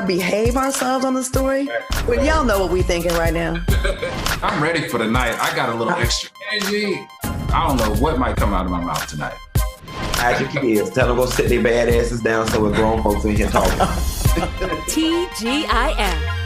to behave ourselves on the story. But y'all know what we thinking right now. I'm ready for the night. I got a little extra energy. I don't know what might come out of my mouth tonight. Ask your kids. Tell them go sit their bad asses down so we're grown folks in here talking. TGIF.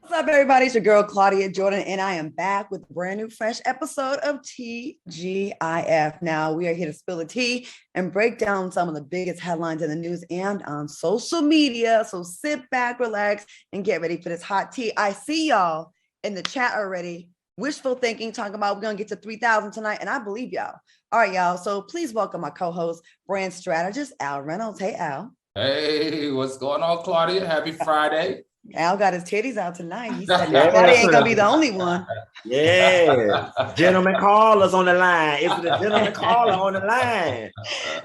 What's up, everybody? It's your girl, Claudia Jordan, and I am back with a brand new, fresh episode of TGIF. Now, we are here to spill the tea and break down some of the biggest headlines in the news and on social media. So sit back, relax, and get ready for this hot tea. I see y'all in the chat already. Wishful thinking, talking about we're going to get to 3,000 tonight, and I believe y'all. All right, y'all. So please welcome my co-host, brand strategist, Al Reynolds. Hey, Al. Hey, what's going on, Claudia? Happy Friday. Al got his titties out tonight. He said, Claudia ain't going to be the only one. Yeah. Gentleman callers on the line. It's the gentleman caller on the line.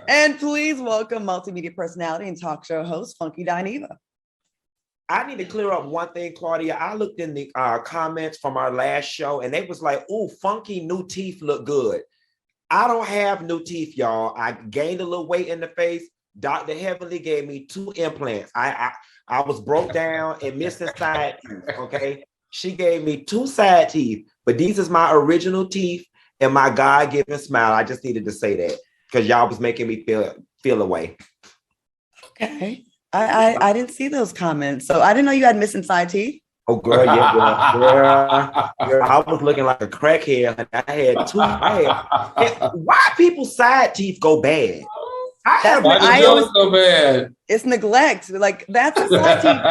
And please welcome multimedia personality and talk show host, Funky Dineva. I need to clear up one thing, Claudia. I looked in the comments from our last show, and they was like, ooh, Funky new teeth look good. I don't have new teeth, y'all. I gained a little weight in the face. Dr. Heavenly gave me 2 implants. I was broke down and missing side teeth, okay? She gave me 2 side teeth, but these is my original teeth and my God-given smile. I just needed to say that because y'all was making me feel away. Okay. I didn't see those comments. So I didn't know you had missing side teeth. Oh, girl, yeah, girl. I was looking like a crackhead. And I had 2. Why people's side teeth go bad? Why always so bad? It's neglect. Like, that's a side teeth.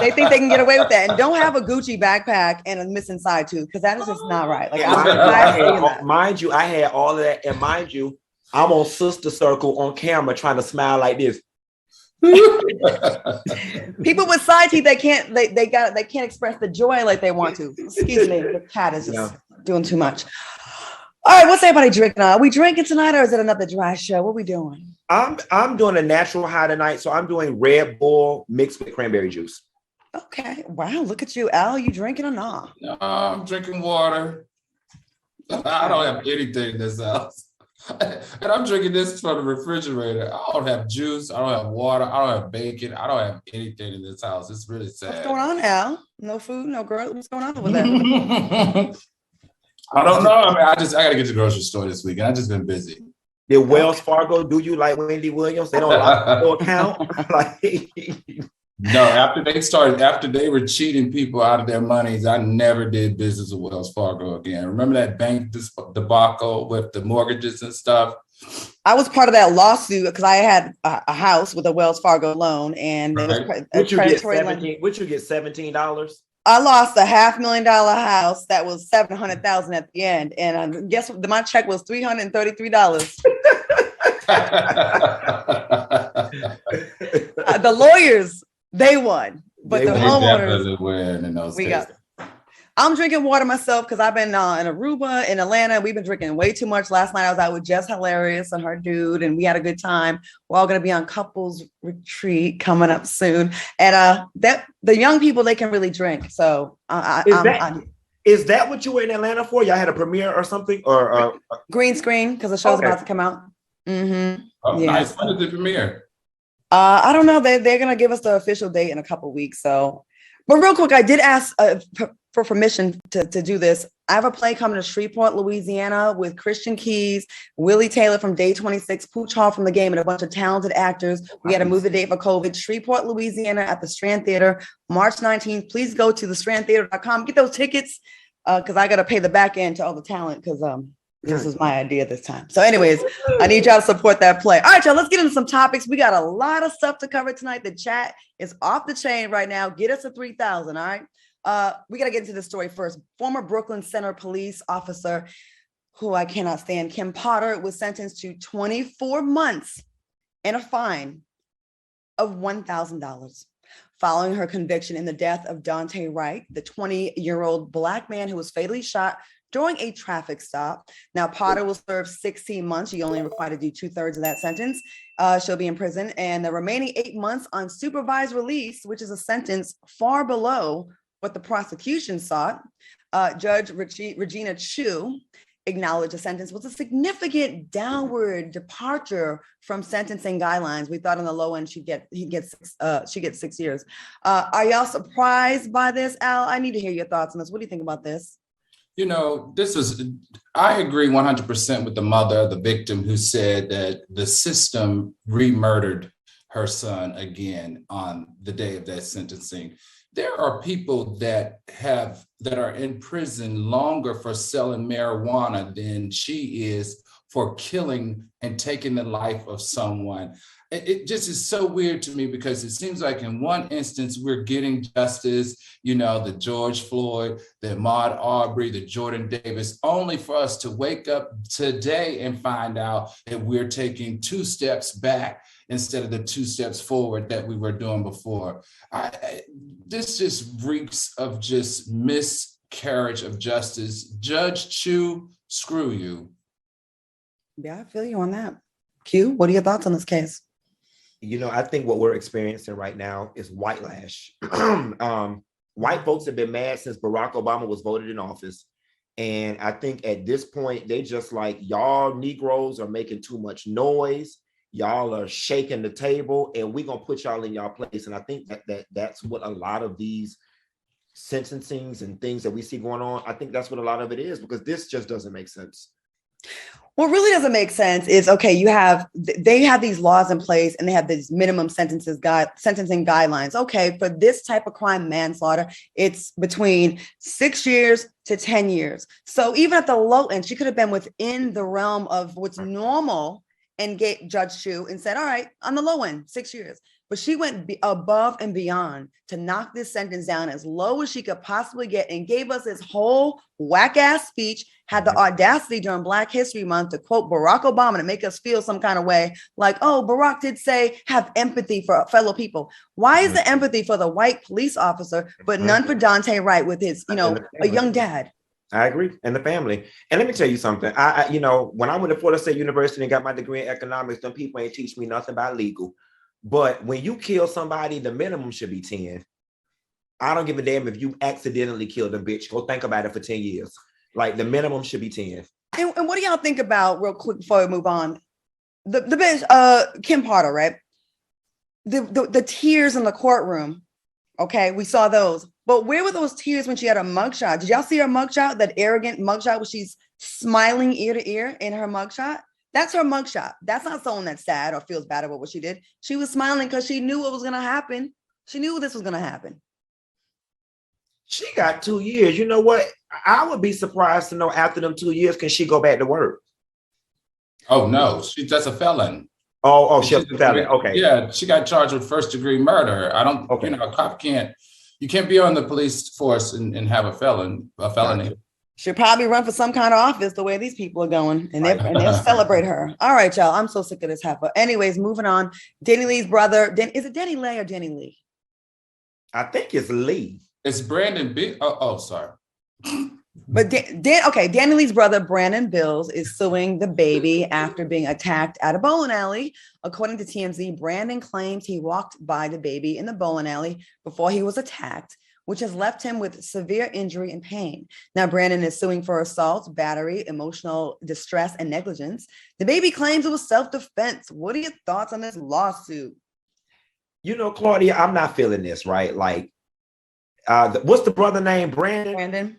They think they can get away with that. And don't have a Gucci backpack and a missing side tooth, because that is just not right. Like, mind you, I had all of that. And mind you, I'm on Sister Circle on camera trying to smile like this. People with side teeth, they can't express the joy like they want to. Excuse me, the cat is just doing too much. All right, what's everybody drinking on? Are we drinking tonight, or is it another dry show? What are we doing? I'm doing a natural high tonight, so I'm doing Red Bull mixed with cranberry juice. Okay, wow, look at you, Al. You drinking or not? No, I'm drinking water. Okay. I don't have anything in this house. And I'm drinking this from the refrigerator. I don't have juice. I don't have water. I don't have bacon. I don't have anything in this house. It's really sad. What's going on, Al? No food, no girl. What's going on with that? I don't know. I mean, I got to get to the grocery store this week. I've just been busy. Did Wells Fargo do you like Wendy Williams? They don't lock your account. No, after they were cheating people out of their monies, I never did business with Wells Fargo again. Remember that bank debacle with the mortgages and stuff? I was part of that lawsuit because I had a house with a Wells Fargo loan, and it was Would you get $17? I lost a $500,000 house that was $700,000 at the end, and guess what? My check was $333. The lawyers, they won, but the homeowners win in those cases. I'm drinking water myself because I've been in Aruba, in Atlanta. We've been drinking way too much. Last night I was out with Jess Hilarious and her dude, and we had a good time. We're all going to be on couples retreat coming up soon. And that the young people, they can really drink. So is that what you were in Atlanta for? Y'all had a premiere or something? Or green screen because the show's about to come out. Mm-hmm. Oh, yeah. Nice. When is the premiere? I don't know. They're going to give us the official date in a couple weeks. So, but real quick, I did ask for permission to do this. I have a play coming to Shreveport, Louisiana with Christian Keys, Willie Taylor from Day 26, Pooch Hall from The Game, and a bunch of talented actors. We had to move the date for COVID. Shreveport, Louisiana at the Strand Theater, March 19th. Please go to thestrandtheater.com. Get those tickets because I got to pay the back end to all the talent because this was my idea this time. So anyways, I need y'all to support that play. All right, y'all, let's get into some topics. We got a lot of stuff to cover tonight. The chat is off the chain right now. Get us to 3,000, all right? We got to get into the story first. Former Brooklyn Center police officer, who I cannot stand, Kim Potter, was sentenced to 24 months and a fine of $1,000 following her conviction in the death of Dante Wright, the 20-year-old Black man who was fatally shot during a traffic stop. Now, Potter will serve 16 months. She only required to do 2/3 of that sentence. She'll be in prison, and the remaining 8 months on supervised release, which is a sentence far below what the prosecution sought. Judge Regina Chu acknowledge the sentence was a significant downward departure from sentencing guidelines. We thought on the low end she gets 6 years. Are y'all surprised by this, Al? I need to hear your thoughts on this. What do you think about this? You know, I agree 100% with the mother, the victim, who said that the system re-murdered her son again on the day of that sentencing. There are people that are in prison longer for selling marijuana than she is for killing and taking the life of someone. It just is so weird to me, because it seems like in one instance we're getting justice, you know, the George Floyd, the Ahmaud Arbery, the Jordan Davis, only for us to wake up today and find out that we're taking 2 steps back instead of the 2 steps forward that we were doing before. This just reeks of just miscarriage of justice. Judge Chu, screw you. Yeah, I feel you on that. Q, what are your thoughts on this case? You know, I think what we're experiencing right now is white lash. White folks have been mad since Barack Obama was voted in office. And I think at this point, they just like, y'all Negroes are making too much noise. Y'all are shaking the table, and we're going to put y'all in y'all place. And I think that's what a lot of these sentencings and things that we see going on, I think that's what a lot of it is, because this just doesn't make sense. What really doesn't make sense is, okay, they have these laws in place and they have these minimum sentencing guidelines. Okay, for this type of crime, manslaughter, it's between 6 years to 10 years. So even at the low end, she could have been within the realm of what's normal and get Judge Chu and said, all right, on the low end, 6 years. But she went above and beyond to knock this sentence down as low as she could possibly get, and gave us this whole whack ass speech, had the audacity during Black History Month to quote Barack Obama to make us feel some kind of way, like, oh, Barack did say have empathy for fellow people. Why is the empathy for the white police officer, but none for Dante Wright with his, a young dad? I agree. And the family. And let me tell you something. I when I went to Florida State University and got my degree in economics, them people ain't teach me nothing about legal. But when you kill somebody, the minimum should be 10. I don't give a damn if you accidentally killed a bitch. Go think about it for 10 years. Like, the minimum should be 10. And what do y'all think about, real quick before we move on, the bitch, Kim Potter, right? The tears in the courtroom. Okay, we saw those. But where were those tears when she had a mugshot? Did y'all see her mugshot? That arrogant mugshot where she's smiling ear to ear in her mugshot? That's her mugshot. That's not someone that's sad or feels bad about what she did. She was smiling because she knew what was going to happen. She knew this was going to happen. She got 2 years. You know what? I would be surprised to know after them 2 years, can she go back to work? Oh, no. She's just a felon. Oh, she's a felon. Okay. Yeah, she got charged with first-degree murder. A cop you can't be on the police force and have a felony. She'll probably run for some kind of office the way these people are going, and they'll celebrate her. All right, y'all. I'm so sick of this heifer. Anyways, moving on. Danny Lee's brother. Is it Danny Lay or Danny Lee? I think it's Lee. It's Brandon B. Oh, sorry. But Danny Lee's brother, Brandon Bills, is suing DaBaby after being attacked at a bowling alley. According to TMZ, Brandon claims he walked by DaBaby in the bowling alley before he was attacked, which has left him with severe injury and pain. Now, Brandon is suing for assault, battery, emotional distress, and negligence. DaBaby claims it was self-defense. What are your thoughts on this lawsuit? Claudia, I'm not feeling this, right? Like, what's the brother name? Brandon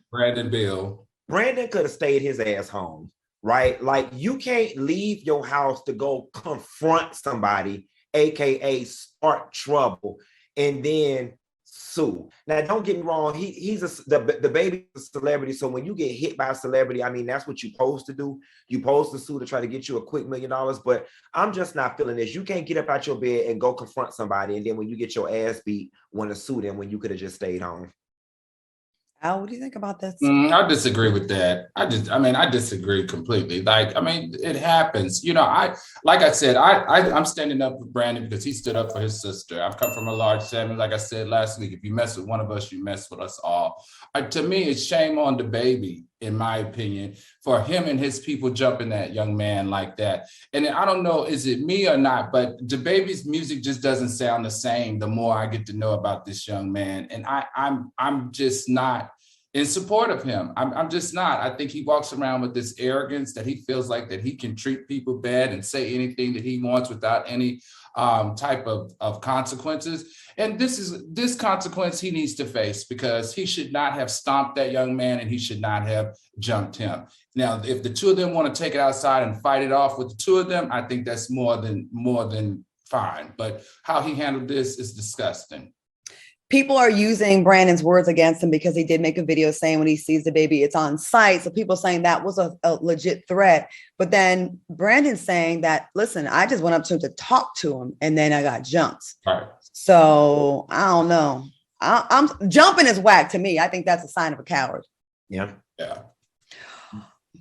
Bill. Brandon could have stayed his ass home, right? Like, you can't leave your house to go confront somebody, aka start trouble, and then sue. Now, don't get me wrong. The baby's a celebrity. So when you get hit by a celebrity, I mean, that's what you're supposed to do. You're supposed to sue to try to get you a quick $1 million. But I'm just not feeling this. You can't get up out your bed and go confront somebody, and then when you get your ass beat, want to sue them when you could have just stayed home. Al, what do you think about this? I disagree with that. I disagree completely. It happens. Like I said, I'm standing up for Brandon because he stood up for his sister. I've come from a large family. Like I said last week, if you mess with one of us, you mess with us all. To me, it's shame on DaBaby, in my opinion, for him and his people jumping that young man like that. And I don't know, is it me or not, but DaBaby's music just doesn't sound the same the more I get to know about this young man. And I'm just not in support of him. I'm just not. I think he walks around with this arrogance that he feels like that he can treat people bad and say anything that he wants without any type of consequences. And this consequence he needs to face, because he should not have stomped that young man and he should not have jumped him. Now, if the two of them want to take it outside and fight it off with the two of them, I think that's more than fine. But how he handled this is disgusting. People are using Brandon's words against him because he did make a video saying when he sees DaBaby, it's on site. So people saying that was a legit threat. But then Brandon's saying that, listen, I just went up to him to talk to him and then I got jumped. Right. So I don't know. I'm jumping is whack to me. I think that's a sign of a coward. Yeah. Yeah.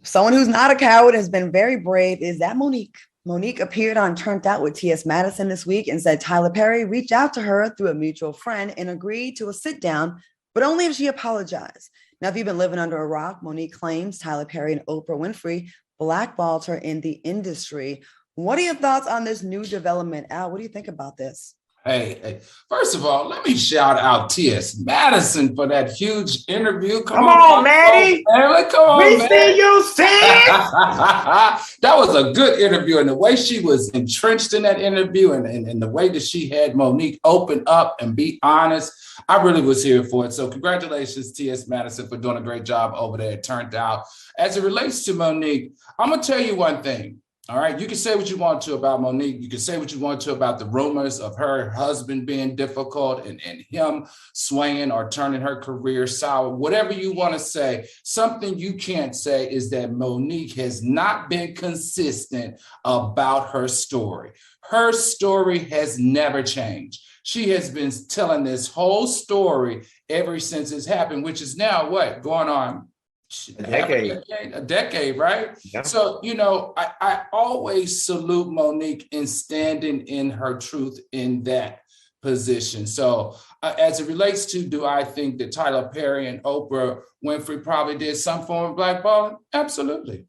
Someone who's not a coward has been very brave is that Monique. Monique appeared on Turned Out with TS Madison this week and said Tyler Perry reached out to her through a mutual friend and agreed to a sit down, but only if she apologized. Now, if you've been living under a rock, Monique claims Tyler Perry and Oprah Winfrey blackballed her in the industry. What are your thoughts on this new development, Al? What do you think about this? Hey, first of all, let me shout out TS Madison for that huge interview. Come on, Maddie. Come on, we see you, sis. That was a good interview. And the way she was entrenched in that interview and the way that she had Monique open up and be honest, I really was here for it. So congratulations, TS Madison, for doing a great job over there. It turned out. As it relates to Monique, I'm going to tell you one thing. All right, you can say what you want to about Monique. You can say what you want to about the rumors of her husband being difficult and him swaying or turning her career sour, whatever you want to say. Something you can't say is that Monique has not been consistent about her story. Her story has never changed. She has been telling this whole story ever since it's happened, which is now what? Going on a decade, right? Yeah. So, I always salute Monique in standing in her truth in that position. So as it relates to, do I think that Tyler Perry and Oprah Winfrey probably did some form of blackballing? Absolutely.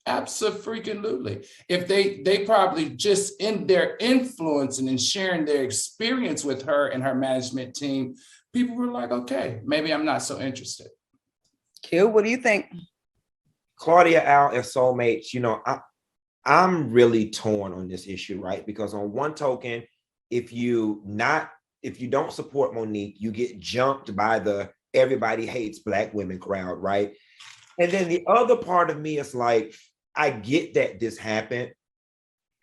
Absolutely. If they probably just in their influence and in sharing their experience with her and her management team, people were like, okay, maybe I'm not so interested. Q, what do you think? Claudia, Al, and soulmates, I'm really torn on this issue, right? Because on one token, if you don't support Monique, you get jumped by the everybody hates Black women crowd, right? And then the other part of me is like, I get that this happened,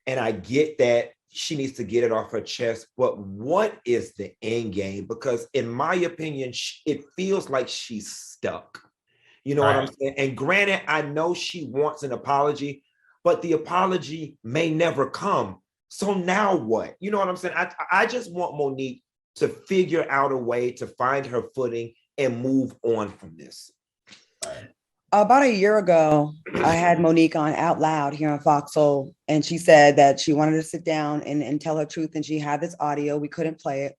and I get that she needs to get it off her chest, but what is the end game? Because in my opinion, it feels like she's stuck. You know what I'm saying? And granted, I know she wants an apology, but the apology may never come. So now what? You know what I'm saying? I just want Monique to figure out a way to find her footing and move on from this. About a year ago, I had Monique on Out Loud here on FOXSOUL, and she said that she wanted to sit down and tell her truth, and she had this audio. We couldn't play it.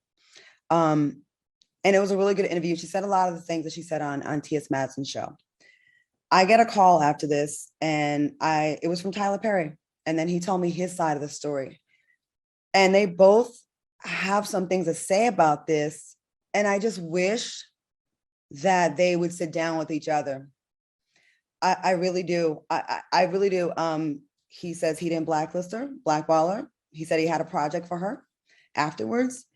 And it was a really good interview. She said a lot of the things that she said on TS Madison's show. I get a call after this, and it was from Tyler Perry. And then he told me his side of the story. And they both have some things to say about this. And I just wish that they would sit down with each other. I really do. I really do. He says he didn't blacklist her, blackball her. He said he had a project for her afterwards.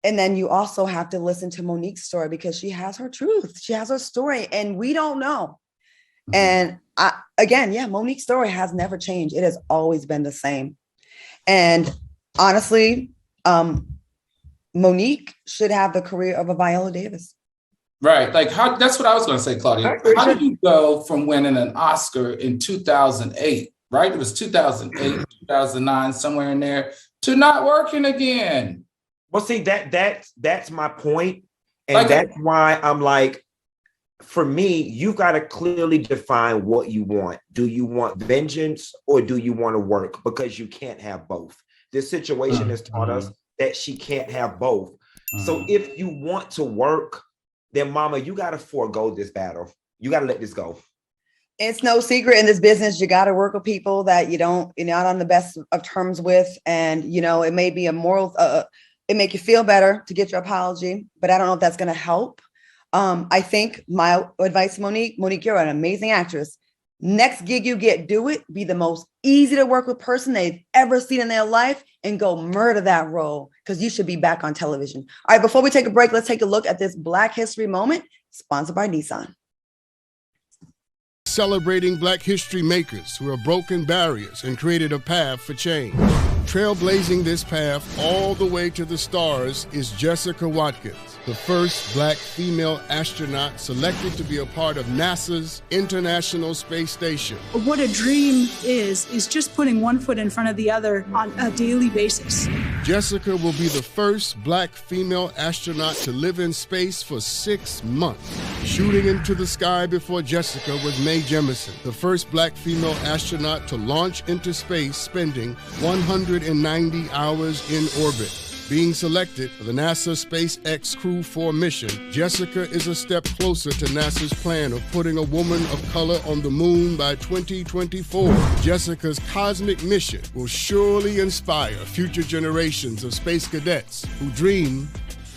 And then you also have to listen to Monique's story because she has her truth. She has her story and we don't know. Mm-hmm. And Monique's story has never changed. It has always been the same. And honestly, Monique should have the career of a Viola Davis. Right. Like that's what I was going to say, Claudia. How did you go from winning an Oscar in 2008, right? It was 2008, 2009, somewhere in there, to not working again? Well, see, that's my point. And that's why I'm like, for me, you've got to clearly define what you want. Do you want vengeance or do you want to work? Because you can't have both. This situation has taught us that she can't have both. So if you want to work, then mama, you got to forego this battle. You got to let this go. It's no secret in this business. You got to work with people that you're not on the best of terms with. And, it may be a moral, it make you feel better to get your apology, but I don't know if that's going to help. I think my advice, Monique, you're an amazing actress. Next gig you get, do it. Be the most easy to work with person they've ever seen in their life and go murder that role because you should be back on television. All right, before we take a break, let's take a look at this Black History moment sponsored by Nissan. Celebrating Black history makers who have broken barriers and created a path for change. Trailblazing this path all the way to the stars is Jessica Watkins, the first Black female astronaut selected to be a part of NASA's International Space Station. What a dream is just putting one foot in front of the other on a daily basis. Jessica will be the first Black female astronaut to live in space for 6 months. Shooting into the sky before Jessica was Mae Jemison, the first Black female astronaut to launch into space, spending 190 hours in orbit. Being selected for the NASA SpaceX Crew 4 mission, Jessica is a step closer to NASA's plan of putting a woman of color on the moon by 2024. Jessica's cosmic mission will surely inspire future generations of space cadets who dream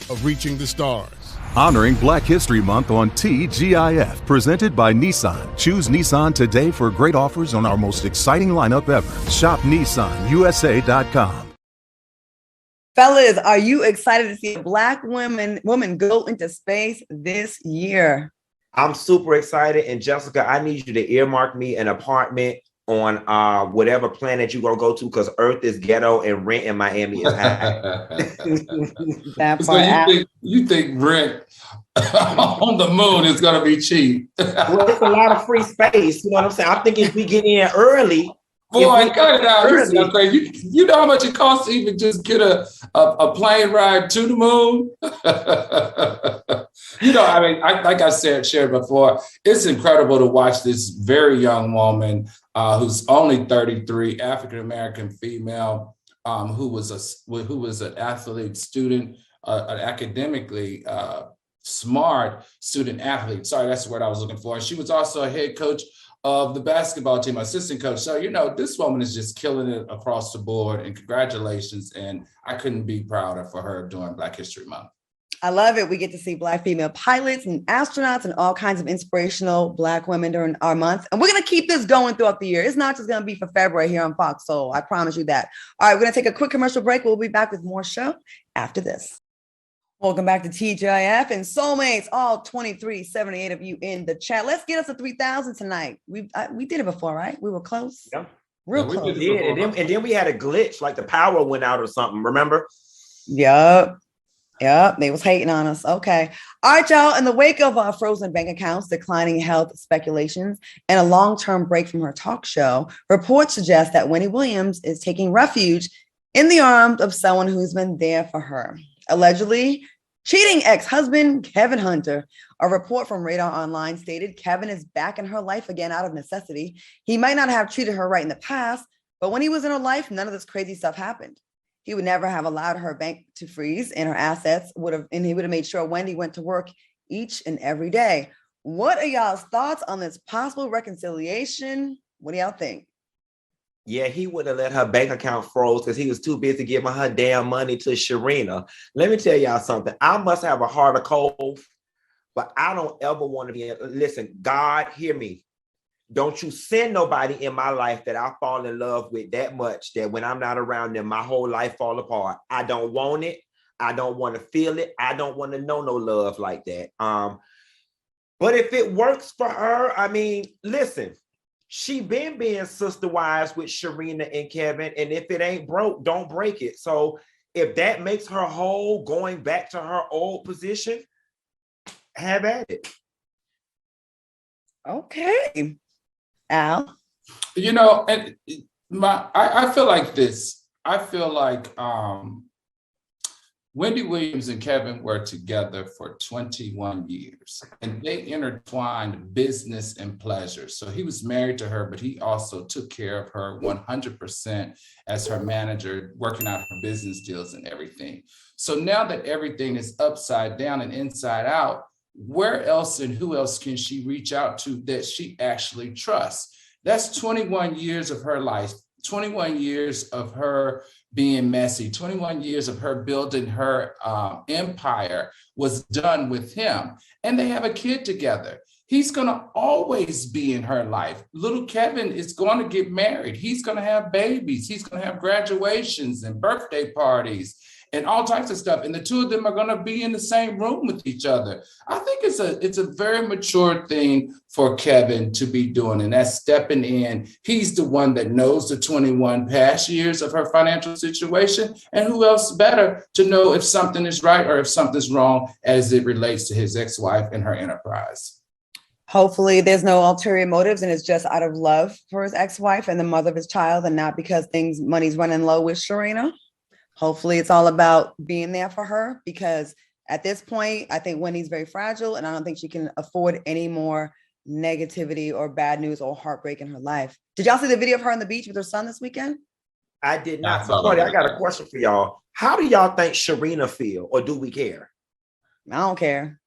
of reaching the stars. Honoring Black History Month on TGIF, presented by Nissan. Choose Nissan today for great offers on our most exciting lineup ever. Shop NissanUSA.com. Fellas, are you excited to see a Black woman go into space this year? I'm super excited. And Jessica, I need you to earmark me an apartment on whatever planet you're gonna go to, because Earth is ghetto and rent in Miami is high. That So you think rent on the moon is gonna be cheap? Well, it's a lot of free space. You know what I'm saying? I'm thinking if we get in early. Boy, cut it out. This is crazy. You know how much it costs to even just get a plane ride to the moon? I mean, like I shared before, it's incredible to watch this very young woman who's only 33, African-American female, who was an athlete student, an academically smart student athlete. Sorry, that's the word I was looking for. She was also a head coach of the basketball team, assistant coach. So, this woman is just killing it across the board, and congratulations. And I couldn't be prouder for her during Black History Month. I love it. We get to see Black female pilots and astronauts and all kinds of inspirational Black women during our month. And we're going to keep this going throughout the year. It's not just going to be for February here on FOXSOUL. I promise you that. All right, we're going to take a quick commercial break. We'll be back with more show after this. Welcome back to TGIF and Soulmates, all 2378 of you in the chat. Let's get us to 3,000 tonight. We did it before, right? We were close. Yeah. Real close. And then we had a glitch, like the power went out or something, remember? Yep. They was hating on us. Okay. All right, y'all. In the wake of frozen bank accounts, declining health speculations, and a long-term break from her talk show, reports suggest that Wendy Williams is taking refuge in the arms of someone who's been there for her. Allegedly cheating ex-husband Kevin Hunter. A report from Radar Online stated Kevin is back in her life again out of necessity. He might not have treated her right in the past, but when he was in her life, none of this crazy stuff happened. He would never have allowed her bank to freeze and her assets and he would have made sure Wendy went to work each and every day. What are y'all's thoughts on this possible reconciliation? What do y'all think? Yeah, he would have let her bank account froze because he was too busy giving her damn money to Sharina. Let me tell y'all something. I must have a heart of cold, but I don't ever want to be. Listen, God, hear me. Don't you send nobody in my life that I fall in love with that much that when I'm not around them, my whole life fall apart. I don't want it. I don't want to feel it. I don't want to know no love like that. But if it works for her, I mean, listen. She been being sister wives with Sharina and Kevin, and if it ain't broke, don't break it. So if that makes her whole, going back to her old position, have at it. Okay, Al. And I feel like this. I feel like Wendy Williams and Kevin were together for 21 years, and they intertwined business and pleasure. So he was married to her, but he also took care of her 100% as her manager, working out her business deals and everything. So now that everything is upside down and inside out, where else and who else can she reach out to that she actually trusts? That's 21 years of her life, 21 years of her being messy. 21 years of her building her empire was done with him. And they have a kid together. He's going to always be in her life. Little Kevin is going to get married. He's going to have babies. He's going to have graduations and birthday parties and all types of stuff. And the two of them are going to be in the same room with each other. I think it's a very mature thing for Kevin to be doing, and that's stepping in. He's the one that knows the 21 past years of her financial situation, and who else better to know if something is right or if something's wrong as it relates to his ex-wife and her enterprise. Hopefully there's no ulterior motives and it's just out of love for his ex-wife and the mother of his child, and not because money's running low with Sharina. Hopefully it's all about being there for her, because at this point, I think Wendy's very fragile and I don't think she can afford any more negativity or bad news or heartbreak in her life. Did y'all see the video of her on the beach with her son this weekend? I did not. Claudia, I got a question for y'all. How do y'all think Sharina feel, or do we care? I don't care.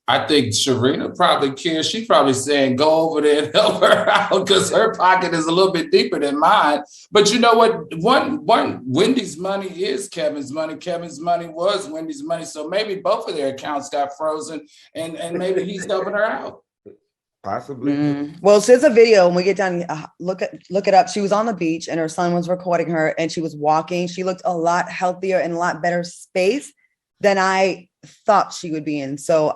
I think Sharina probably cares. She's probably saying, go over there and help her out, because her pocket is a little bit deeper than mine. But you know what? One, Wendy's money is Kevin's money. Kevin's money was Wendy's money. So maybe both of their accounts got frozen, and maybe he's helping her out. Possibly. Well, there's a video when we get done. Look it up. She was on the beach and her son was recording her, and she was walking. She looked a lot healthier and a lot better space than I thought she would be in. So,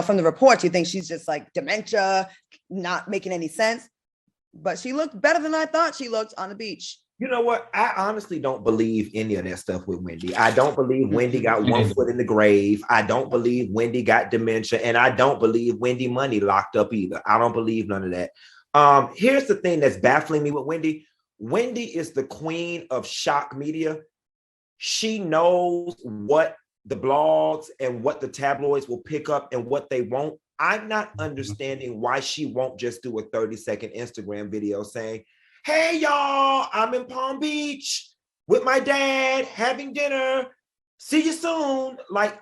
from the reports, you think she's just like dementia, not making any sense. But she looked better than I thought she looked on the beach. You know what? I honestly don't believe any of that stuff with Wendy. I don't believe Wendy got one foot in the grave. I don't believe Wendy got dementia. And I don't believe Wendy money locked up either. I don't believe none of that. Here's the thing that's baffling me with Wendy. Wendy is the queen of shock media. She knows what the blogs and what the tabloids will pick up and what they won't. I'm not understanding why she won't just do a 30-second Instagram video saying, hey, y'all, I'm in Palm Beach with my dad having dinner. See you soon. Like,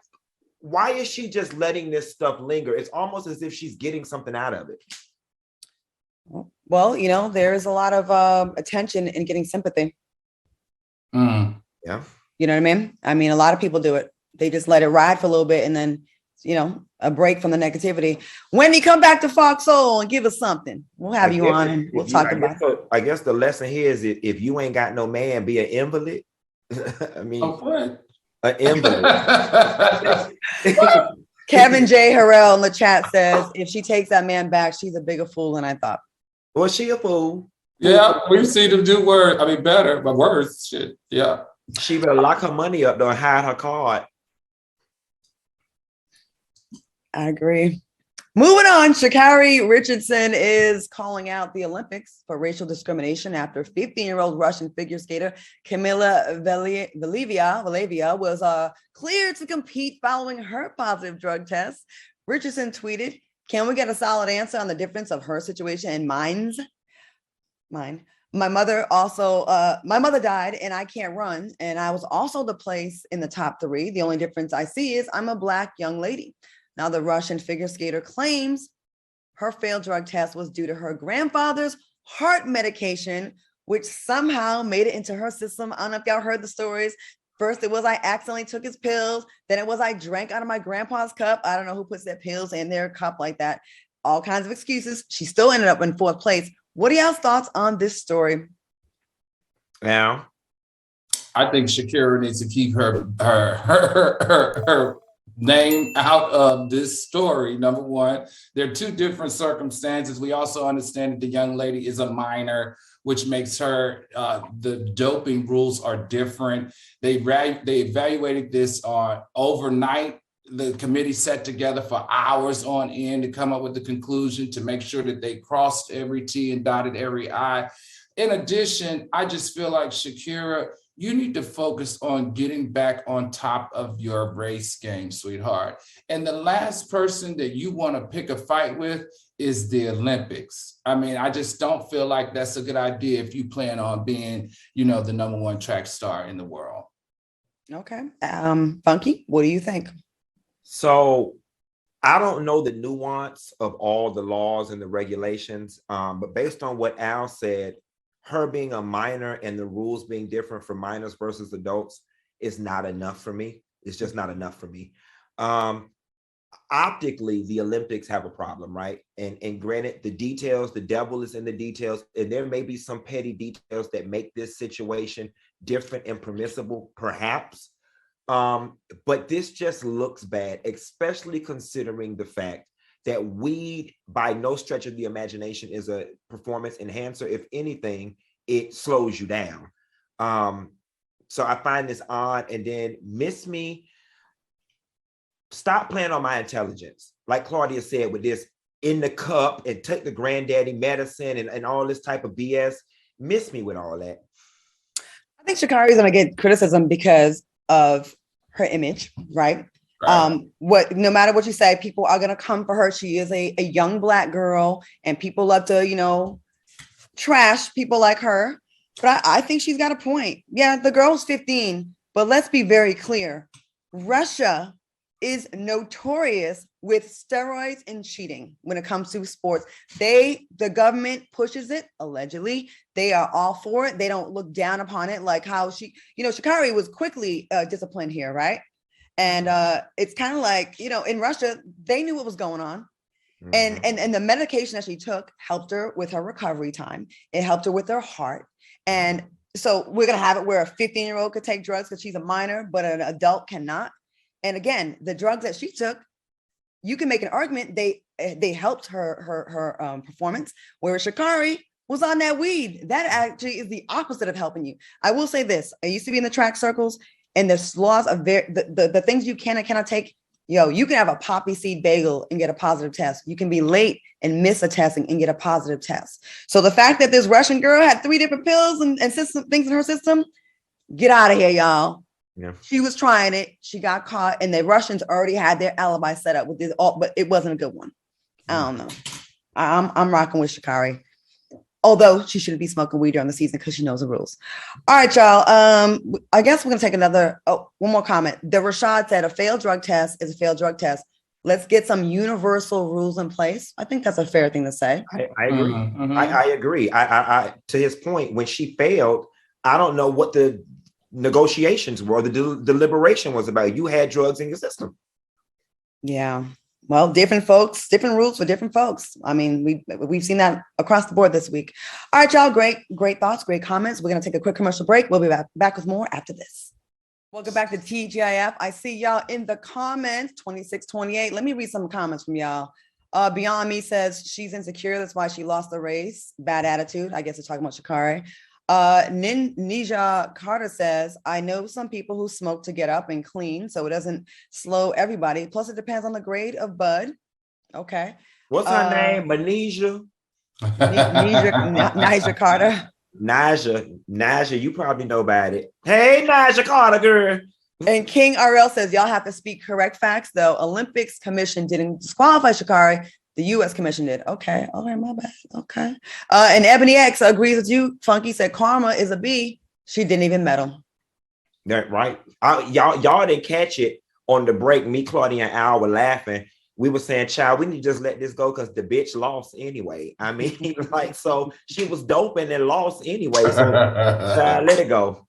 why is she just letting this stuff linger? It's almost as if she's getting something out of it. Well, there is a lot of attention in getting sympathy. Yeah. You know what I mean? I mean, a lot of people do it. They just let it ride for a little bit and then, a break from the negativity. Wendy, come back to FOXSOUL and give us something. We'll have you on and we'll talk about it. I guess the lesson here is if you ain't got no man, be an invalid. I mean, an invalid. Kevin J. Harrell in the chat says, if she takes that man back, she's a bigger fool than I thought. Was she a fool? Yeah, we've seen them do better, but worse. Shit. Yeah. She better lock her money up, though, and hide her card. I agree. Moving on, Sha'Carri Richardson is calling out the Olympics for racial discrimination after 15-year-old Russian figure skater Kamila Valieva was cleared to compete following her positive drug test. Richardson tweeted, "Can we get a solid answer on the difference of her situation and mine. My mother died and I can't run. And I was also the place in the top 3. The only difference I see is I'm a Black young lady." Now, the Russian figure skater claims her failed drug test was due to her grandfather's heart medication, which somehow made it into her system. I don't know if y'all heard the stories. First, it was I accidentally took his pills. Then it was I drank out of my grandpa's cup. I don't know who puts their pills in their cup like that. All kinds of excuses. She still ended up in 4th place. What are y'all's thoughts on this story? Now, I think Sha'Carri needs to keep her name out of this story. Number one, there are 2 different circumstances. We also understand that the young lady is a minor, which makes her, the doping rules are different. They evaluated this on overnight. The committee sat together for hours on end to come up with the conclusion to make sure that they crossed every T and dotted every I. In addition, I just feel like Sha'Carri, you need to focus on getting back on top of your race game, sweetheart. And the last person that you want to pick a fight with is the Olympics. I mean, I just don't feel like that's a good idea if you plan on being, the number 1 track star in the world. Okay. Funky, what do you think? So I don't know the nuance of all the laws and the regulations, but based on what Al said, her being a minor and the rules being different for minors versus adults is not enough for me. It's just not enough for me. Optically, the Olympics have a problem, right? And granted, the details, the devil is in the details, and there may be some petty details that make this situation different and permissible, perhaps. But this just looks bad, especially considering the fact that weed, by no stretch of the imagination, is a performance enhancer. If anything, it slows you down. So I find this odd. And then Miss Me, stop playing on my intelligence. Like Claudia said, with this in the cup and take the granddaddy medicine and all this type of BS. Miss Me with all that. I think Sha'Carri is going to get criticism because of her image, right? No matter what you say, people are going to come for her. She is a young Black girl, and people love to, trash people like her. But I think she's got a point. Yeah, the girl's 15, but let's be very clear. Russia is notorious with steroids and cheating when it comes to sports. The government pushes it, allegedly. They are all for it. They don't look down upon it, like how Sha'Carri was quickly disciplined here, right? And it's kind of like, in Russia, they knew what was going on. Mm-hmm. And the medication that she took helped her with her recovery time. It helped her with her heart. And so we're going to have it where a 15-year-old could take drugs because she's a minor, but an adult cannot. And again, the drugs that she took, you can make an argument they helped her performance, whereas Sha'Carri was on that weed. That actually is the opposite of helping you. I will say this. I used to be in the track circles, and the laws of the things you can and cannot take. You can have a poppy seed bagel and get a positive test. You can be late and miss a testing and get a positive test. So the fact that this Russian girl had 3 different pills and things in her system, get out of here, y'all. Yeah. She was trying it. She got caught, and the Russians already had their alibi set up with this, but it wasn't a good one. I don't know. I'm rocking with Sha'Carri, although she shouldn't be smoking weed during the season because she knows the rules. All right, y'all. I guess we're gonna take one more comment. The Rashad said a failed drug test is a failed drug test. Let's get some universal rules in place. I think that's a fair thing to say. I agree. Mm-hmm. I agree. I to his point, when she failed, I don't know what the negotiations were, the deliberation was about. You had drugs in your system. Yeah. Well, different folks, different rules for different folks. I mean, we've seen that across the board this week. All right, y'all. Great thoughts, great comments. We're going to take a quick commercial break. We'll be back with more after this. Welcome back to TGIF. I see y'all in the comments, 2628. Let me read some comments from y'all. Beyond Me says she's insecure. That's why she lost the race. Bad attitude. I guess it's talking about Sha'Carri. Ninja Carter says, I know some people who smoke to get up and clean, so it doesn't slow everybody. Plus, it depends on the grade of bud. Okay. What's her name? Manesia? Nisha Carter. Naja, you probably know about it. Hey, Naja Carter, girl. And King RL says, y'all have to speak correct facts, though. Olympics Commission didn't disqualify Sha'Carri. The U.S. Commission did. Okay. All right. My bad. Okay. And Ebony X agrees with you. Funky said karma is a B. She didn't even medal. That right. Y'all didn't catch it on the break. Me, Claudia, and Al were laughing. We were saying, child, we need to just let this go because the bitch lost anyway. I mean, so she was doping and lost anyway. So let it go.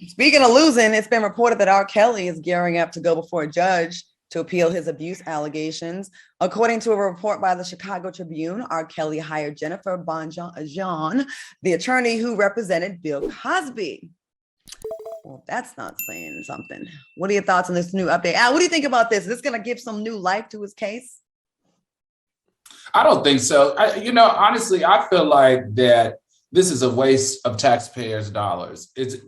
Speaking of losing, it's been reported that R. Kelly is gearing up to go before a judge to appeal his abuse allegations. According to a report by the Chicago Tribune, R. Kelly hired Jennifer Bonjean, the attorney who represented Bill Cosby. Well, that's not saying something. What are your thoughts on this new update? Al, what do you think about this? Is this going to give some new life to his case? I don't think so. Honestly, I feel like that this is a waste of taxpayers' dollars. This is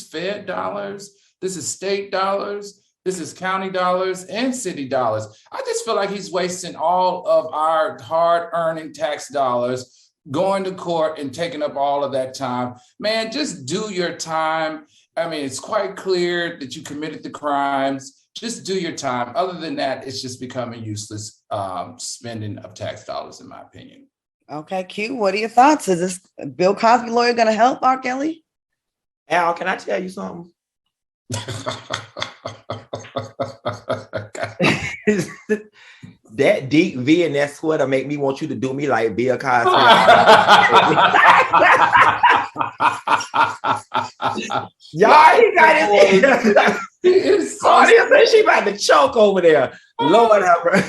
Fed dollars. This is state dollars. This is county dollars and city dollars. I just feel like he's wasting all of our hard-earning tax dollars going to court and taking up all of that time. Man, just do your time. I mean, it's quite clear that you committed the crimes. Just do your time. Other than that, it's just becoming useless spending of tax dollars, in my opinion. Okay, Q, what are your thoughts? Is this Bill Cosby lawyer going to help R. Kelly? Al, can I tell you something? That deep V and that sweater make me want you to do me like Bill Cosby. Y'all, he got it. Claudia said she about to choke over there. Lord have her.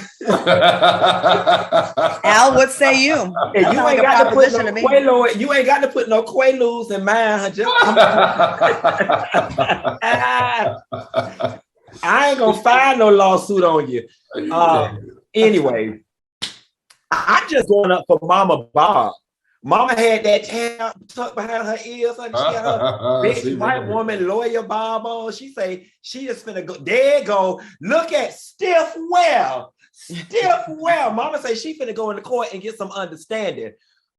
Al, what say you? And you ain't got to put no Quaaludes. You ain't got to put no Quaaludes in mine. Just I ain't gonna file no lawsuit on you. Anyway, I'm just going up for Mama Bob. Mama had that tab tucked behind her ears. She had her big white woman lawyer Bob on. She say she just finna go. There you go. Look at Stiff Well. Stiff Well. Mama say she finna go in the court and get some understanding.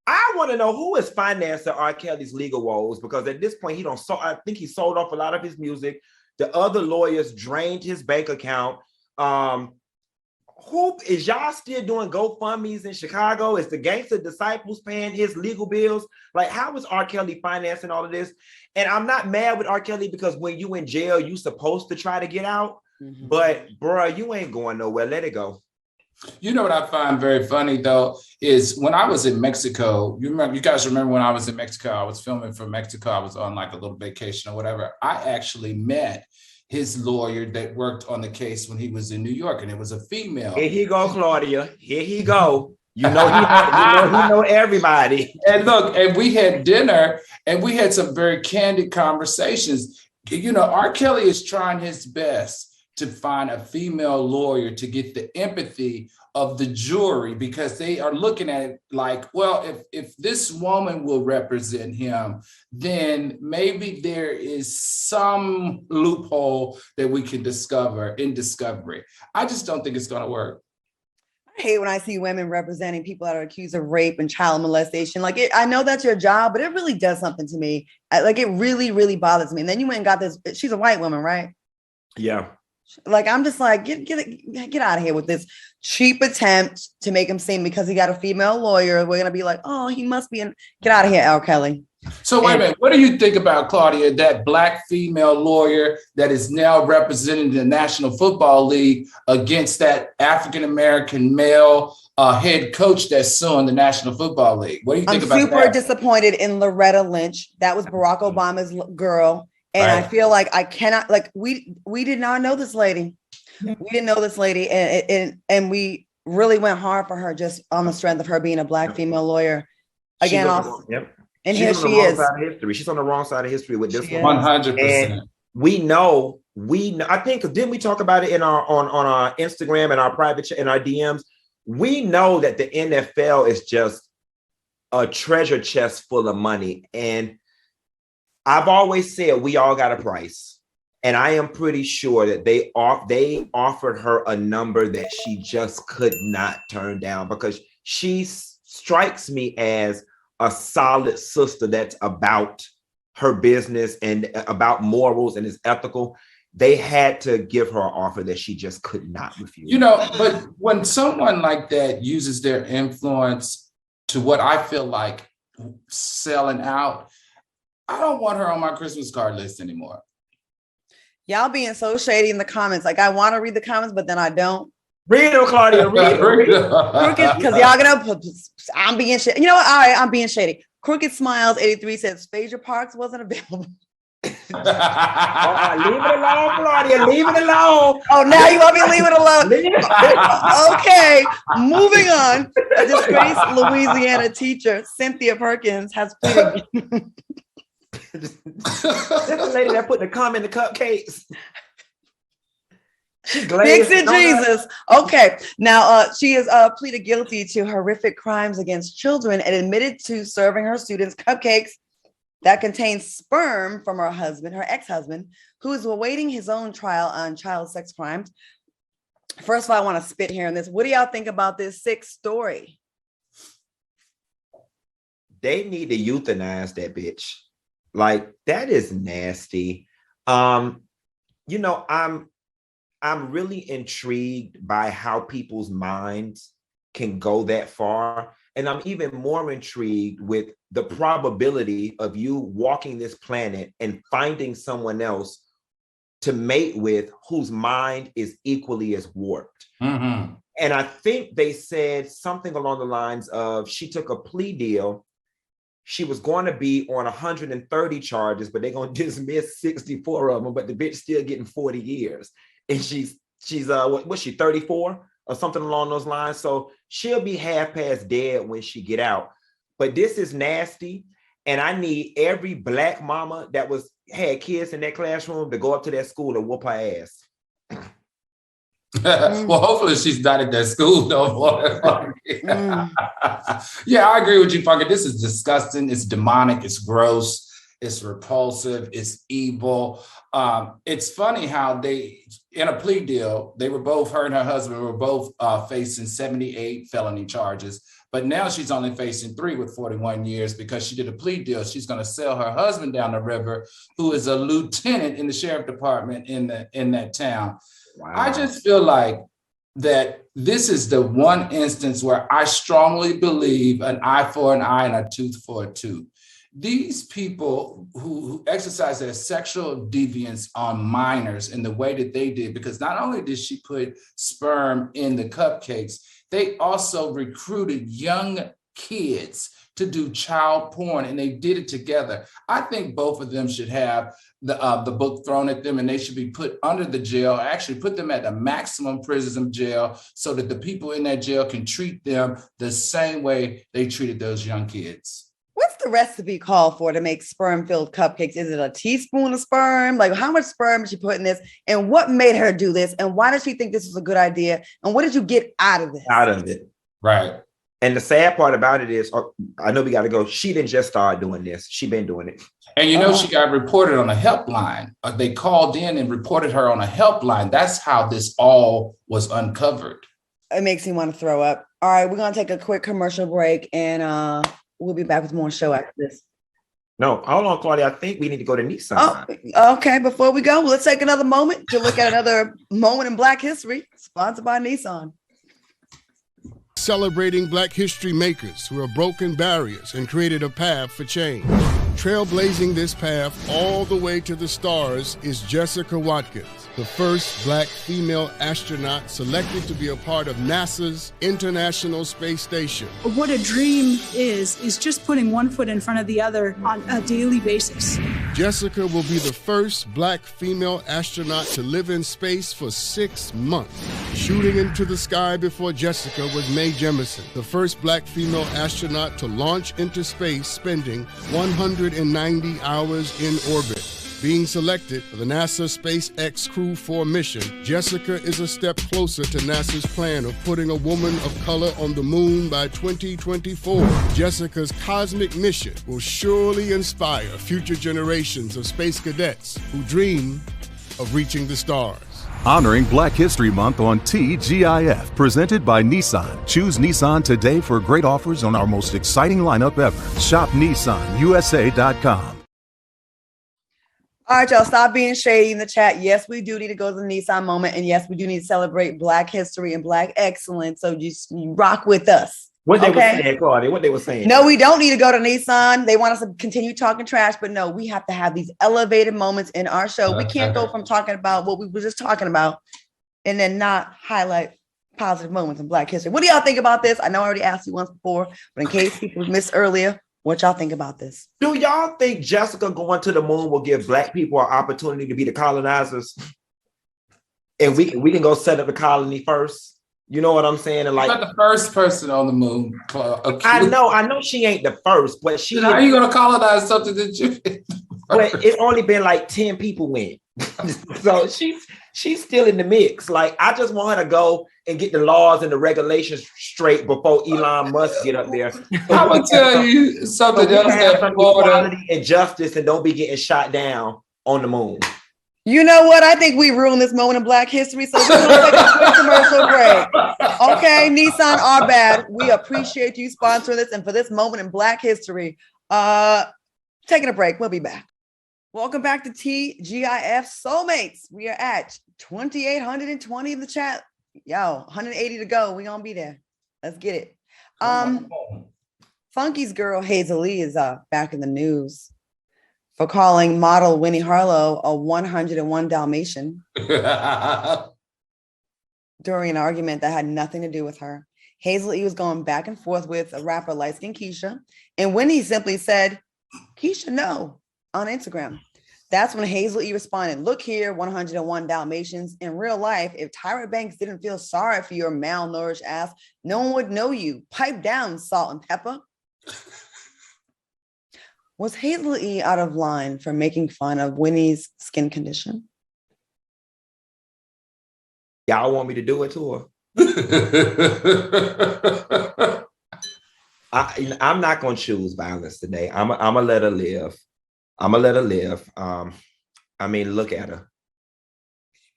I want to know who is financing R. Kelly's legal woes, because at this point I think he sold off a lot of his music. The other lawyers drained his bank account. Who is y'all still doing GoFundMe's in Chicago? Is the Gangster Disciples paying his legal bills? Like, how is R. Kelly financing all of this? And I'm not mad with R. Kelly, because when you in jail, you supposed to try to get out. Mm-hmm. But bro, you ain't going nowhere. Let it go. You know what I find very funny though is when I was in Mexico. You guys remember when I was in Mexico? I was filming for Mexico. I was on like a little vacation or whatever. I actually met his lawyer that worked on the case when he was in New York, and it was a female. Here he go, Claudia. Here he go. You know he know everybody. And look, and we had dinner, and we had some very candid conversations. You know, R. Kelly is trying his best to find a female lawyer to get the empathy of the jury, because they are looking at it like, well, if this woman will represent him, then maybe there is some loophole that we can discover in discovery. I just don't think it's going to work. I hate when I see women representing people that are accused of rape and child molestation. Like, I know that's your job, but it really does something to me. Like, it really, really bothers me. And then you went and got this. She's a white woman, right? Yeah. Like, I'm just like, get out of here with this cheap attempt to make him seem, because he got a female lawyer, we're gonna be like, oh, he must be get out of here, R. Kelly. So wait a minute, what do you think about, Claudia, that Black female lawyer that is now representing the National Football League against that African-American male head coach that's suing the National Football League? What do you think about that? I'm super disappointed in Loretta Lynch. That was Barack Obama's girl. And right. I feel like I cannot, like, we did not know this lady. We didn't know this lady. And we really went hard for her just on the strength of her being a Black female lawyer. Again, and here she is. She's on the wrong side of history with this one. 100%. And we know, I think, didn't we talk about it in our on our Instagram and our private in our DMs? We know that the NFL is just a treasure chest full of money. And I've always said we all got a price, and I am pretty sure that they offered her a number that she just could not turn down, because she strikes me as a solid sister that's about her business and about morals and is ethical. They had to give her an offer that she just could not refuse. You know, but when someone like that uses their influence to what I feel like selling out, I don't want her on my Christmas card list anymore. Y'all being so shady in the comments. Like, I want to read the comments, but then I don't. Read them, Claudia. Read them. Because y'all gonna put, I'm being shady. You know what? All right, I'm being shady. Crooked Smiles 83 says Phaedra Parks wasn't available. Leave it alone, Claudia. Leave it alone. Oh, now you want me to leave it alone? Okay, moving on. A disgraced Louisiana teacher, Cynthia Perkins, has pleaded. That's the lady that put the cum in the cupcakes. Dixie Jesus. Okay. Now she has pleaded guilty to horrific crimes against children and admitted to serving her students cupcakes that contain sperm from her husband, her ex-husband, who is awaiting his own trial on child sex crimes. First of all, I want to spit here on this. What do y'all think about this sick story? They need to euthanize that bitch. Like, that is nasty. You know, I'm really intrigued by how people's minds can go that far. And I'm even more intrigued with the probability of you walking this planet and finding someone else to mate with whose mind is equally as warped. Mm-hmm. And I think they said something along the lines of she took a plea deal. She was going to be on 130 charges, but they're going to dismiss 64 of them. But the bitch still getting 40 years. And she's what's she, 34 or something along those lines? So she'll be half past dead when she get out. But this is nasty. And I need every Black mama that had kids in that classroom to go up to that school and whoop her ass. Well, hopefully she's not at that school no more. Yeah, I agree with you, Funky. This is disgusting. It's demonic. It's gross. It's repulsive. It's evil. It's funny how they, in a plea deal, her and her husband were both facing 78 felony charges. But now she's only facing 3 with 41 years because she did a plea deal. She's going to sell her husband down the river, who is a lieutenant in the sheriff department in that town. Wow. I just feel like that this is the one instance where I strongly believe an eye for an eye and a tooth for a tooth. These people who exercise their sexual deviance on minors in the way that they did, because not only did she put sperm in the cupcakes, they also recruited young kids to do child porn, and they did it together. I think both of them should have the book thrown at them, and they should be put under the jail, actually put them at the maximum prison jail so that the people in that jail can treat them the same way they treated those young kids. What's the recipe called for to make sperm-filled cupcakes? Is it a teaspoon of sperm? Like, how much sperm did she put in this? And what made her do this? And why did she think this was a good idea? And what did you get out of this? Out of it. Right. And the sad part about it is, I know we got to go. She didn't just start doing this. She been doing it. And she got reported on a helpline. They called in and reported her on a helpline. That's how this all was uncovered. It makes me want to throw up. All right, we're going to take a quick commercial break, and we'll be back with more show after this. No, hold on, Claudia. I think we need to go to Nissan. Oh, okay. Before we go, let's take another moment to look at another moment in Black history, sponsored by Nissan. Celebrating Black history makers who have broken barriers and created a path for change. Trailblazing this path all the way to the stars is Jessica Watkins, the first Black female astronaut selected to be a part of NASA's International Space Station. What a dream is just putting one foot in front of the other on a daily basis. Jessica will be the first Black female astronaut to live in space for 6 months. Shooting into the sky before Jessica was Mae Jemison, the first Black female astronaut to launch into space, spending 190 hours in orbit. Being selected for the NASA SpaceX Crew 4 mission, Jessica is a step closer to NASA's plan of putting a woman of color on the moon by 2024. Jessica's cosmic mission will surely inspire future generations of space cadets who dream of reaching the stars. Honoring Black History Month on TGIF, presented by Nissan. Choose Nissan today for great offers on our most exciting lineup ever. Shop NissanUSA.com. All right, y'all, stop being shady in the chat. Yes, we do need to go to the Nissan moment. And yes, we do need to celebrate Black history and Black excellence. So just rock with us. What they were saying, Claudia, what they were saying. No, we don't need to go to Nissan. They want us to continue talking trash, but no, we have to have these elevated moments in our show. We can't go from talking about what we were just talking about and then not highlight positive moments in Black history. What do y'all think about this? I know I already asked you once before, but in case people missed earlier, what y'all think about this? Do y'all think Jessica going to the moon will give Black people an opportunity to be the colonizers? And we can go set up a colony first? You know what I'm saying? And like, not the first person on the moon. I know she ain't the first, but she. How are you gonna colonize something that you? But it's only been like 10 people went, so she's still in the mix. Like, I just want her to go and get the laws and the regulations straight before Elon Musk get up there. I would tell you something else that equality and justice, and don't be getting shot down on the moon. You know what? I think we ruined this moment in Black history. So we're going to take a quick commercial break. Okay, Nissan, our bad. We appreciate you sponsoring this. And for this moment in Black history, taking a break. We'll be back. Welcome back to TGIF Soulmates. We are at 2,820 in the chat. Yo, 180 to go. We're going to be there. Let's get it. Funky's girl, Hazel-E, is back in the news for calling model Winnie Harlow a 101 Dalmatian. during an argument that had nothing to do with her. Hazel-E was going back and forth with a rapper light-skinned Keisha. And Wendy simply said, Keisha, no, on Instagram. That's when Hazel-E responded, look here, 101 Dalmatians. In real life, if Tyra Banks didn't feel sorry for your malnourished ass, no one would know you. Pipe down, salt and pepper. Was Hazel-E out of line for making fun of Winnie's skin condition? Y'all want me to do it to her? I'm not going to choose violence today. I'm going to let her live. I'm going to let her live. I mean, look at her.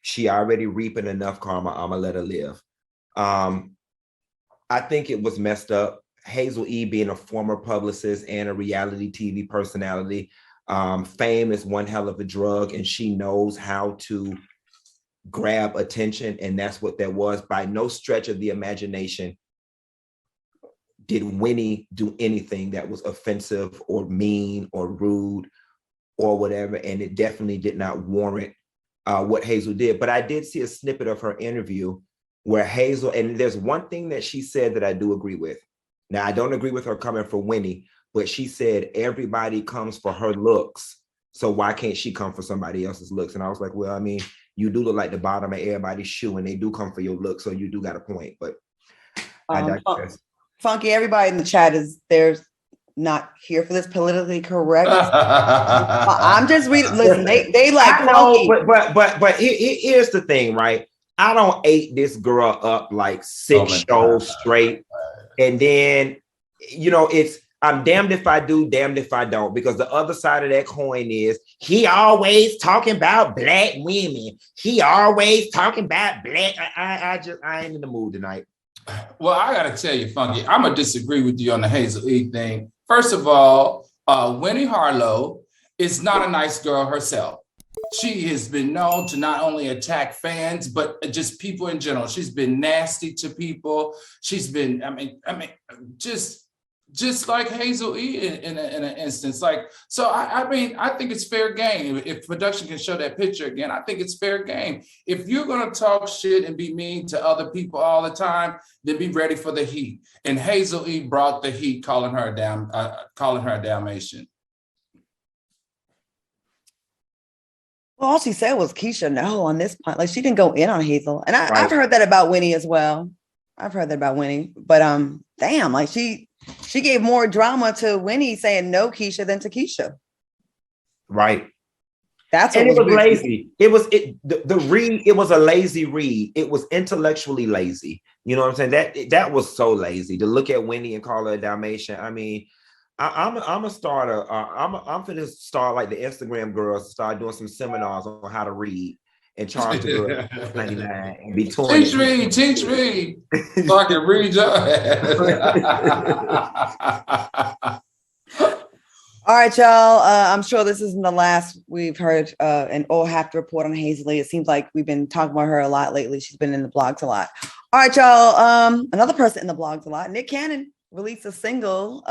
She already reaping enough karma. I'm going to let her live. I think it was messed up. Hazel-E being a former publicist and a reality TV personality. Fame is one hell of a drug, and she knows how to grab attention, and that's what that was. By no stretch of the imagination did Winnie do anything that was offensive or mean or rude or whatever, and it definitely did not warrant what Hazel did. But I did see a snippet of her interview where Hazel, and there's one thing that she said that I do agree with. Now, I don't agree with her coming for Winnie, but she said everybody comes for her looks, so why can't she come for somebody else's looks? And I was like, well, I mean, you do look like the bottom of everybody's shoe, and they do come for your look, so you do got a point. But I digress. Funky, everybody in the chat they're not here for this politically correct. I'm just reading. Listen, they like Funky. But here's the thing, right? I don't ate this girl up like 6 shows straight, and then I'm damned if I do, damned if I don't, because the other side of that coin is he always talking about black women. He always talking about black. I ain't in the mood tonight. Well, I got to tell you, Funky, I'm going to disagree with you on the Hazel-E thing. First of all, Winnie Harlow is not a nice girl herself. She has been known to not only attack fans, but just people in general. She's been nasty to people. She's been, just like Hazel-E in an instance. So I think it's fair game. If production can show that picture again, I think it's fair game. If you're going to talk shit and be mean to other people all the time, then be ready for the heat. And Hazel-E brought the heat, calling her a Dalmatian. Well, all she said was Keisha, no, on this point. Like, she didn't go in on Hazel. And I've heard that about Winnie as well. I've heard that about Winnie. But damn, like she gave more drama to Winnie saying no Keisha than to Keisha. Right. That's what and it was lazy. It was a lazy read. It was intellectually lazy. You know what I'm saying? That was so lazy to look at Winnie and call her a Dalmatian. I mean, I'm a starter. I'm finna start like the Instagram girls, start doing some seminars on how to read and charge the girl $99 and be touring. Teach me, so I can read your ass. All right, y'all. I'm sure this isn't the last we've heard or have to report on Hazel-E. It seems like we've been talking about her a lot lately. She's been in the blogs a lot. All right, y'all. Another person in the blogs a lot, Nick Cannon, released a single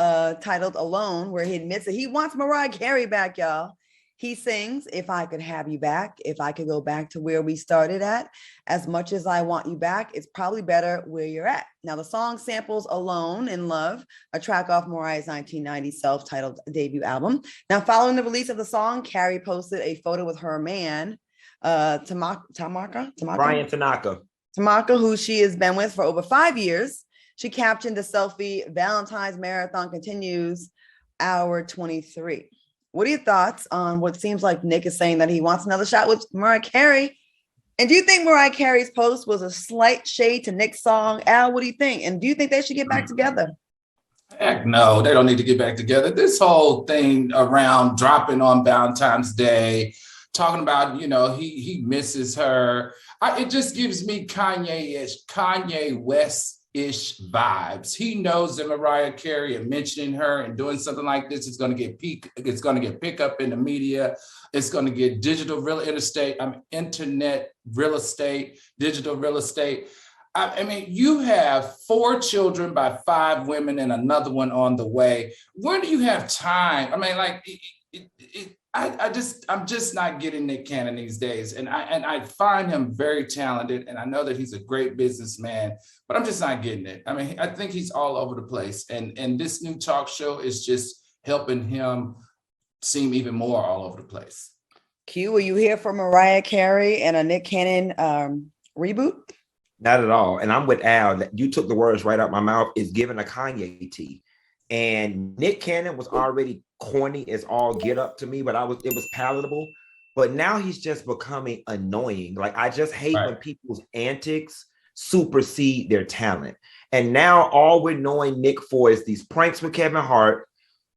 titled Alone, where he admits that he wants Mariah Carey back, y'all. He sings, if I could have you back, if I could go back to where we started at, as much as I want you back, it's probably better where you're at. Now, the song samples Alone in Love, a track off Mariah's 1990 self-titled debut album. Now, following the release of the song, Carey posted a photo with her man, Brian Tanaka, who she has been with for over 5 years. She captioned the selfie, Valentine's Marathon continues, hour 23. What are your thoughts on what seems like Nick is saying that he wants another shot with Mariah Carey? And do you think Mariah Carey's post was a slight shade to Nick's song? Al, what do you think? And do you think they should get back together? Heck no, they don't need to get back together. This whole thing around dropping on Valentine's Day, talking about, he misses her. It just gives me Kanye West-ish vibes. He knows that Mariah Carey and mentioning her and doing something like this is going to get pick up in the media. It's going to get digital internet real estate, digital real estate. I mean, you have 4 children by 5 women and another one on the way. Where do you have time? I mean, I'm just not getting Nick Cannon these days. And I find him very talented. And I know that he's a great businessman, but I'm just not getting it. I mean, I think he's all over the place. And this new talk show is just helping him seem even more all over the place. Q, were you here for Mariah Carey and a Nick Cannon reboot? Not at all. And I'm with Al. You took the words right out my mouth. It's giving a Kanye tea. And Nick Cannon was already corny as all get up to me, but it was palatable. But now he's just becoming annoying. Like, I just hate when people's antics supersede their talent. And now all we're knowing Nick for is these pranks with Kevin Hart,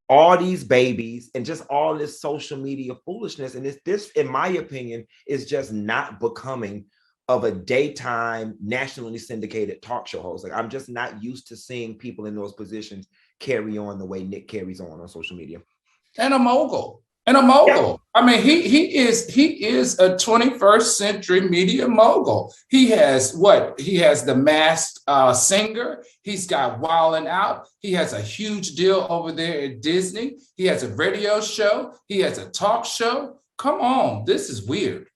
all these babies, and just all this social media foolishness. And this, in my opinion, is just not becoming of a daytime nationally syndicated talk show host. Like, I'm just not used to seeing people in those positions carry on the way Nick carries on social media. And a mogul. Yeah. I mean, he is a 21st century media mogul. He has the Masked Singer. He's got Wildin' Out. He has a huge deal over there at Disney. He has a radio show. He has a talk show. Come on, this is weird.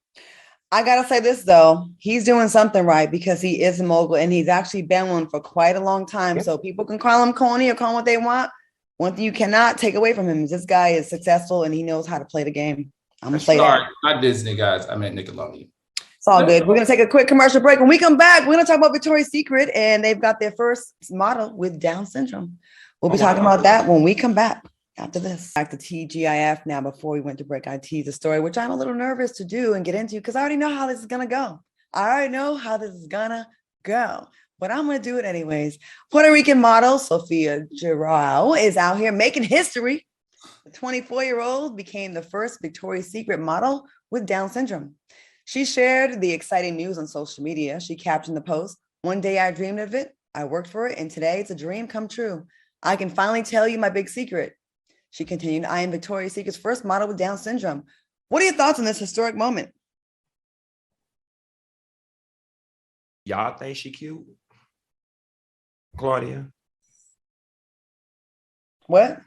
I gotta say this though, he's doing something right because he is a mogul and he's actually been one for quite a long time. So people can call him corny or call him what they want. One thing you cannot take away from him is this guy is successful and he knows how to play the game. I'm gonna say that. Not Disney, guys. I meant Nickelodeon. It's all good. We're gonna take a quick commercial break. When we come back, we're gonna talk about Victoria's Secret, and they've got their first model with Down syndrome. We'll be talking about that when we come back. After this, back to TGIF now. Before we went to break, I teased the story, which I'm a little nervous to do and get into because I already know how this is going to go. But I'm going to do it anyways. Puerto Rican model Sofia Girao is out here making history. The 24-year-old became the first Victoria's Secret model with Down syndrome. She shared the exciting news on social media. She captioned the post, "One day I dreamed of it, I worked for it, and today it's a dream come true. I can finally tell you my big secret." She continued, "I am Victoria's Secret's first model with Down syndrome." What are your thoughts on this historic moment? Y'all think she cute? Claudia? What?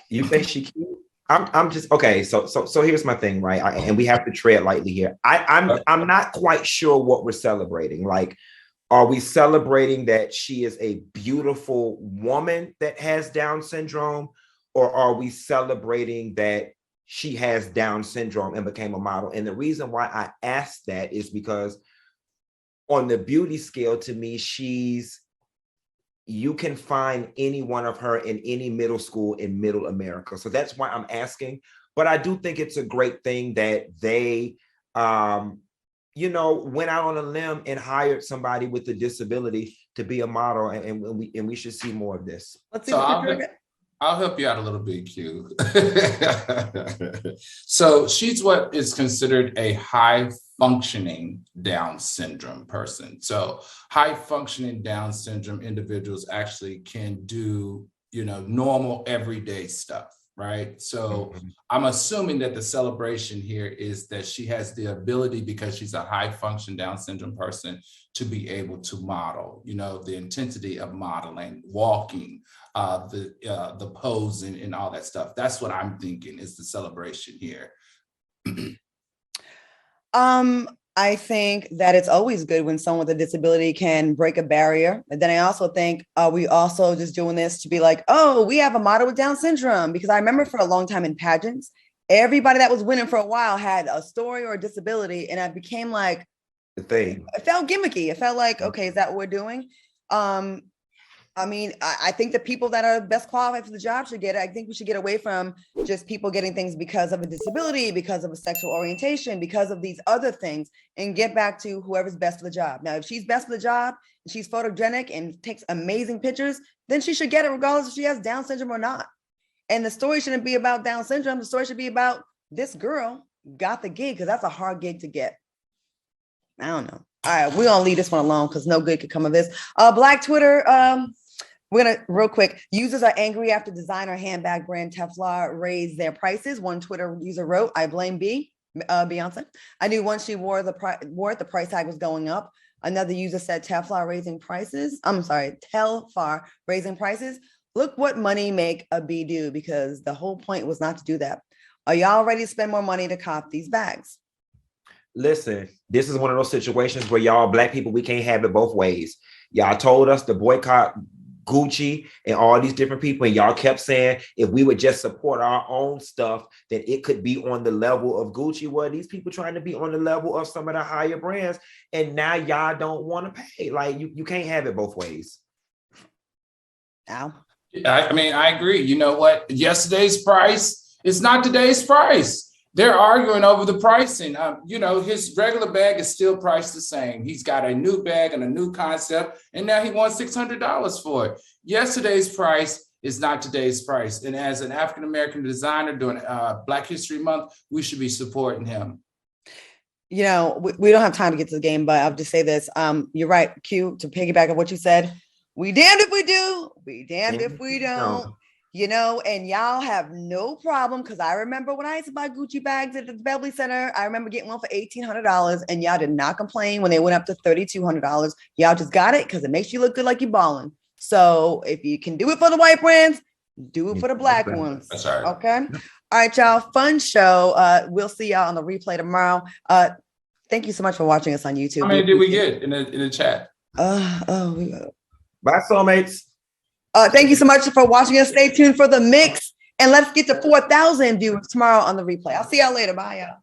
You think she cute? I'm just okay. So here's my thing, right? And we have to tread lightly here. I'm not quite sure what we're celebrating. Like, are we celebrating that she is a beautiful woman that has Down syndrome? Or are we celebrating that she has Down syndrome and became a model? And the reason why I asked that is because on the beauty scale, to me, you can find any one of her in any middle school in middle America. So that's why I'm asking. But I do think it's a great thing that they, went out on a limb and hired somebody with a disability to be a model. And we should see more of this. Let's see. I'll help you out a little bit, Q. So she's what is considered a high-functioning Down syndrome person. So high-functioning Down syndrome individuals actually can do, normal everyday stuff, right? So I'm assuming that the celebration here is that she has the ability, because she's a high-function Down syndrome person, to be able to model, the intensity of modeling, walking, the posing and all that stuff. That's what I'm thinking is the celebration here. I think that it's always good when someone with a disability can break a barrier. And then I also think, we also just doing this to be like, oh, we have a model with Down syndrome? Because I remember for a long time in pageants, everybody that was winning for a while had a story or a disability. And it became like, the thing. It felt gimmicky. It felt like, okay, is that what we're doing? I think the people that are best qualified for the job should get it. I think we should get away from just people getting things because of a disability, because of a sexual orientation, because of these other things, and get back to whoever's best for the job. Now, if she's best for the job, and she's photogenic and takes amazing pictures, then she should get it regardless if she has Down syndrome or not. And the story shouldn't be about Down syndrome. The story should be about this girl got the gig, because that's a hard gig to get. I don't know. All right, we're gonna leave this one alone because no good could come of this. Black Twitter, we're gonna real quick. Users are angry after designer handbag brand Teflon raised their prices. One Twitter user wrote, "I blame Beyonce. I knew once she wore it, the price tag was going up." Another user said, Telfar raising prices. Look what money make a B do, because the whole point was not to do that. Are y'all ready to spend more money to cop these bags? Listen, this is one of those situations where y'all black people, we can't have it both ways. Y'all told us to boycott Gucci and all these different people, and y'all kept saying if we would just support our own stuff, then it could be on the level of Gucci. Well, these people trying to be on the level of some of the higher brands, and now y'all don't want to pay. Like you can't have it both ways. Now, I mean, I agree. You know what? Yesterday's price is not today's price. They're arguing over the pricing. His regular bag is still priced the same. He's got a new bag and a new concept, and now he wants $600 for it. Yesterday's price is not today's price. And as an African-American designer during Black History Month, we should be supporting him. We don't have time to get to the game, but I'll just say this. You're right, Q, to piggyback on what you said. We damned if we do, we damned if we don't. And y'all have no problem, because I remember when I used to buy Gucci bags at the Beverly Center, I remember getting one for $1,800, and y'all did not complain when they went up to $3,200. Y'all just got it because it makes you look good like you're balling. So if you can do it for the white brands, do it for the black ones. That's right. Okay. All right, y'all. Fun show. We'll see y'all on the replay tomorrow. Thank you so much for watching us on YouTube. How many did we get in the chat? Bye, soulmates. Thank you so much for watching us. Stay tuned for the mix, and let's get to 4,000 viewers tomorrow on the replay. I'll see y'all later. Bye, y'all.